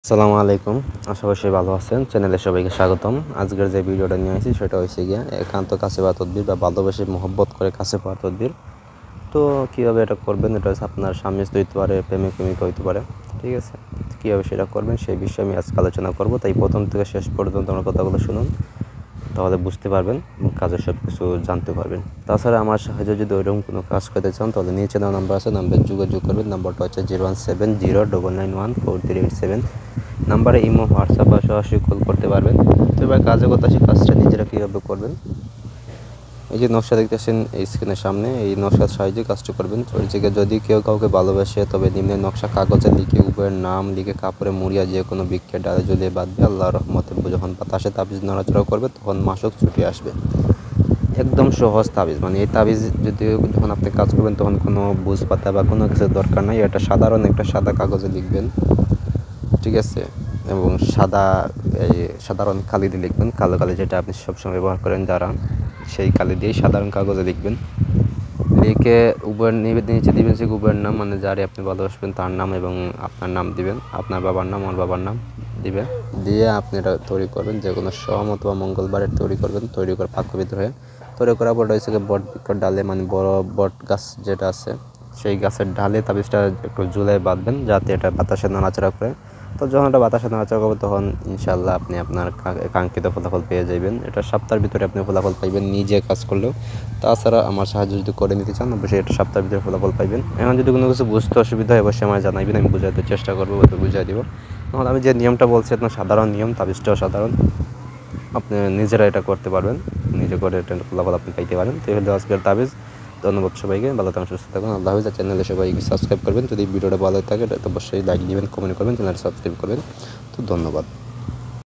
আসসালামু আলাইকুম। আশা করি সবাই ভালো আছেন। চ্যানেলে সবাইকে স্বাগতম। আজকের যে ভিডিওটা নিয়ে আসি সেটা হচ্ছে গিয়ে একান্ত কাছে পাওয়া তদবির বা ভালোবেসে মহব্বত করে কাছে পাওয়া তদবির। তো কীভাবে এটা করবেন, এটা হচ্ছে আপনার স্বামী স্ত্রী হইতে পারে, প্রেমিক প্রেমিকা হইতে পারে, ঠিক আছে? কীভাবে সেটা করবেন সেই বিষয়ে আমি আজকে আলোচনা করব। তাই প্রথম থেকে শেষ পর্যন্ত আমার কথাগুলো শুনুন, তাহলে বুঝতে পারবেন এবং কাজের সব কিছু জানতে পারবেন। তাছাড়া আমার সাহায্যে যদি ওইরকম কোনো কাজ করতে চান তাহলে নিচে দেওয়া নাম্বার আছে, নাম্বারে যোগাযোগ করবেন। নাম্বারটা হচ্ছে 01709914387। নাম্বারে ইমো, হোয়াটসঅ্যাপ বা সরাসরি কল করতে পারবেন। তো এবার কাজের কথা, সেই কাজটা নিজেরা কীভাবে করবেন, এই যে নকশা দেখতেছেন এই স্ক্রিনের সামনে, এই নকশার সাহায্যে কাজটা করবেন। তো এই জায়গায় যদি কেউ কাউকে ভালোবাসে তবে নিম্নের নকশা কাগজে লিখে উভয়ের নাম লিখে কাপড়ে মুড়িয়া যে কোনো বৃক্ষের ডালে ঝুলিয়ে বাঁধবে। আল্লাহর রহমতে যখন বাতাসে তাবিজ নড়াচড়া করবে তখন মাসক ছুটে আসবে। একদম সহজ তাবিজ, মানে এই তাবিজ যদি যখন আপনি কাজ করবেন তখন কোনো বুঝ পাতা বা কোনো কিছুর দরকার নাই। এটা সাধারণ একটা সাদা কাগজে লিখবেন, ঠিক আছে? এবং এই সাধারণ কালি দিয়ে লিখবেন, কালো কালি যেটা আপনি সবসময় ব্যবহার করেন যারা, সেই কালি দিয়েই সাধারণ কাগজে লিখবেন। লিখে উভয়ের নিচে দিবেন সে উভয়ের নাম, মানে যারে আপনি ভালোবাসবেন তার নাম এবং আপনার নাম দিবেন, আপনার বাবার নাম ওর বাবার নাম দিবেন। দিয়ে আপনি এটা তৈরি করবেন, যে কোনো সোম অথবা মঙ্গলবারে তৈরি করবেন। তৈরি করে পাক্য ভিতরে তৈরি করার পর হচ্ছে বট বৃক্ষর ডালে, মানে বড় বট গাছ যেটা আছে সেই গাছের ডালে তাবিজটা একটু ঝুলে বাঁধবেন যাতে এটা বাতাসে নাড়াচাড়া করে। তো যখন এটা বাতাসে নাড়াচাড়া করবে তখন ইনশাআল্লাহ আপনি আপনার কাঙ্ক্ষিত ফলাফল পেয়ে যাবেন। এটা সপ্তাহের ভিতরে আপনি ফলাফল পাইবেন নিজে কাজ করলেও। তাছাড়া আমার সাহায্য যদি করে নিতে চান অবশ্যই এটা সপ্তাহের ভিতরে ফলাফল পাইবেন। এখন যদি কোনো কিছু বুঝতে অসুবিধা হয় অবশ্যই আমার জানাবেন, আমি বোঝাতে চেষ্টা করবো, বুঝিয়ে দিব। নাহলে আমি যে নিয়মটা বলছি আপনার সাধারণ নিয়ম, তাবিজটাও সাধারণ, আপনি নিজেরা এটা করতে পারবেন, নিজে করে এটা ফলাফল আপনি পাইতে পারেন। তো এই হলো আজকের তাবিজ। ধন্যবাদ সবাইকে, ভালো থাকুন, সুস্থ থাকুন, আল্লাহ হাফেজ। চ্যানেলে সবাইকে সাবস্ক্রাইব করবেন, যদি ভিডিওটা ভালো থাকে তো অবশ্যই লাইক দিবেন, কমেন্ট করবেন, চ্যানেলটা সাবস্ক্রাইব করবেন। তো ধন্যবাদ।